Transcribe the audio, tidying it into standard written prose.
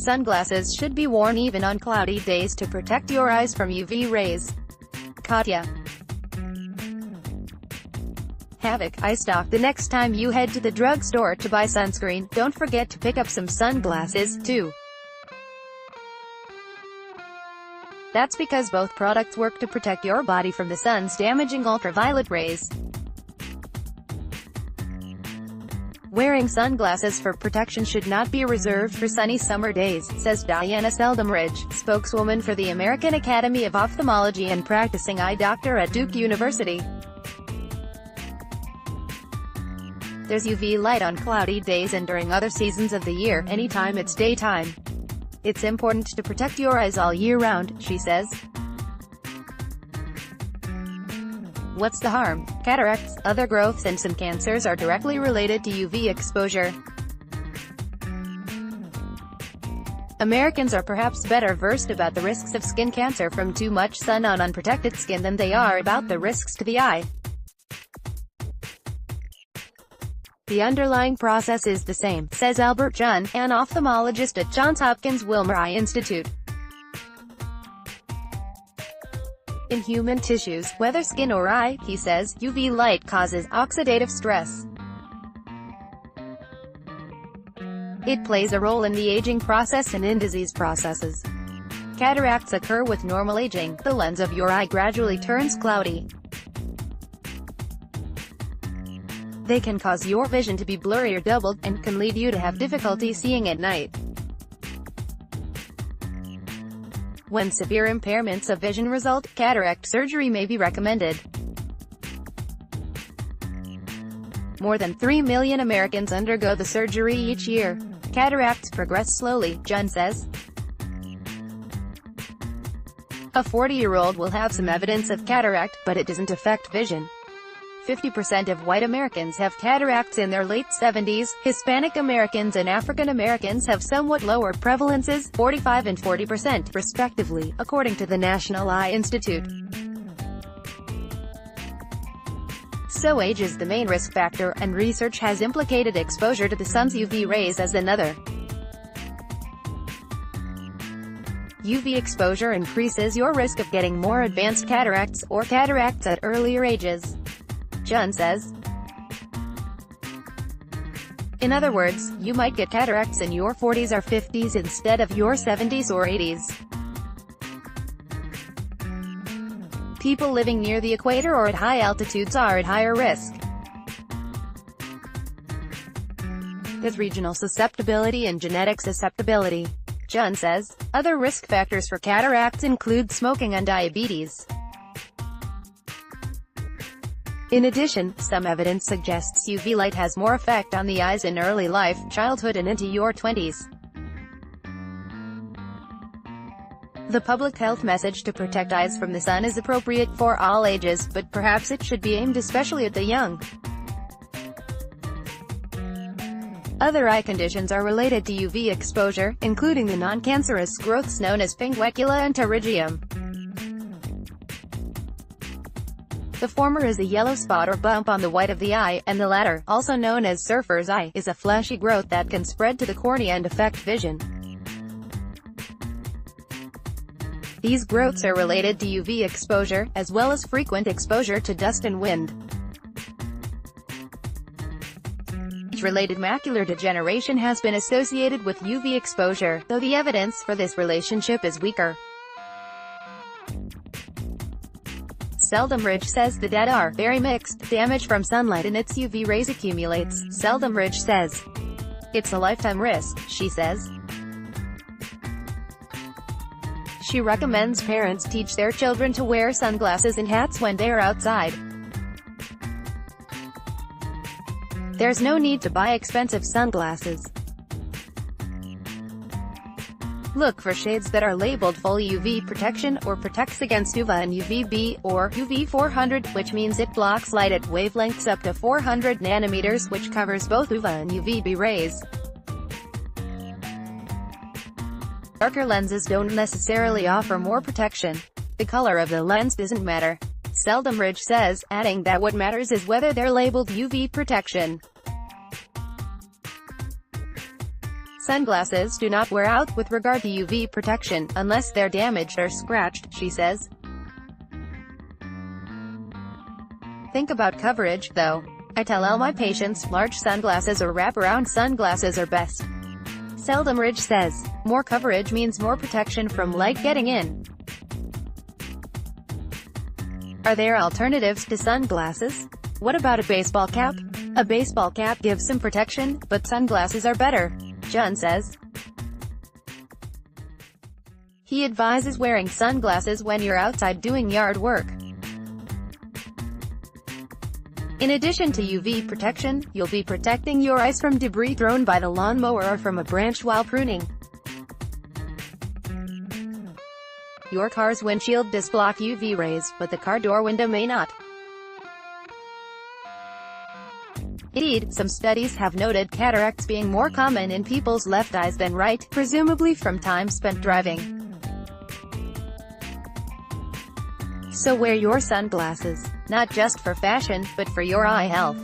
Sunglasses should be worn even on cloudy days to protect your eyes from UV rays. Katya. Havok, iStock. The next time you head to the drugstore to buy sunscreen, don't forget to pick up some sunglasses, too. That's because both products work to protect your body from the sun's damaging ultraviolet rays. Wearing sunglasses for protection should not be reserved for sunny summer days, says Dianna Seldomridge, spokeswoman for the American Academy of Ophthalmology and practicing eye doctor at Duke University. There's UV light on cloudy days and during other seasons of the year, anytime it's daytime. It's important to protect your eyes all year round, she says. What's the harm? Cataracts, other growths and some cancers are directly related to UV exposure. Americans are perhaps better versed about the risks of skin cancer from too much sun on unprotected skin than they are about the risks to the eye. The underlying process is the same, says Albert Jun, an ophthalmologist at Johns Hopkins Wilmer Eye Institute. In human tissues, whether skin or eye, he says, UV light causes oxidative stress. It plays a role in the aging process and in disease processes. Cataracts occur with normal aging. The lens of your eye gradually turns cloudy. They can cause your vision to be blurry or doubled, and can lead you to have difficulty seeing at night. When severe impairments of vision result, cataract surgery may be recommended. More than 3 million Americans undergo the surgery each year. Cataracts progress slowly, Jun says. A 40-year-old will have some evidence of cataract, but it doesn't affect vision. 50% of white Americans have cataracts in their late 70s, Hispanic Americans and African Americans have somewhat lower prevalences, 45 and 40%, respectively, according to the National Eye Institute. So age is the main risk factor, and research has implicated exposure to the sun's UV rays as another. UV exposure increases your risk of getting more advanced cataracts, or cataracts at earlier ages, Jun says. In other words, you might get cataracts in your 40s or 50s instead of your 70s or 80s. People living near the equator or at high altitudes are at higher risk. There's regional susceptibility and genetic susceptibility, Jun says. Other risk factors for cataracts include smoking and diabetes. In addition, some evidence suggests UV light has more effect on the eyes in early life, childhood and into your 20s. The public health message to protect eyes from the sun is appropriate for all ages, but perhaps it should be aimed especially at the young. Other eye conditions are related to UV exposure, including the non-cancerous growths known as pinguecula and pterygium. The former is a yellow spot or bump on the white of the eye, and the latter, also known as surfer's eye, is a fleshy growth that can spread to the cornea and affect vision. These growths are related to UV exposure, as well as frequent exposure to dust and wind. Age-related macular degeneration has been associated with UV exposure, though the evidence for this relationship is weaker. Seldomridge says the data are very mixed. Damage from sunlight and its UV rays accumulates, Seldomridge says. It's a lifetime risk, she says. She recommends parents teach their children to wear sunglasses and hats when they are outside. There's no need to buy expensive sunglasses. Look for shades that are labeled full UV protection, or protects against UVA and UVB, or UV 400, which means it blocks light at wavelengths up to 400 nanometers, which covers both UVA and UVB rays. Darker lenses don't necessarily offer more protection. The color of the lens doesn't matter, Seldomridge says, adding that what matters is whether they're labeled UV protection. Sunglasses do not wear out with regard to UV protection, unless they're damaged or scratched, she says. Think about coverage, though. I tell all my patients, large sunglasses or wraparound sunglasses are best. Seldomridge says, more coverage means more protection from light getting in. Are there alternatives to sunglasses? What about a baseball cap? A baseball cap gives some protection, but sunglasses are better, John says. He advises wearing sunglasses when you're outside doing yard work. In addition to UV protection, you'll be protecting your eyes from debris thrown by the lawnmower or from a branch while pruning. Your car's windshield does block UV rays, but the car door window may not. Indeed, some studies have noted cataracts being more common in people's left eyes than right, presumably from time spent driving. So wear your sunglasses, not just for fashion, but for your eye health.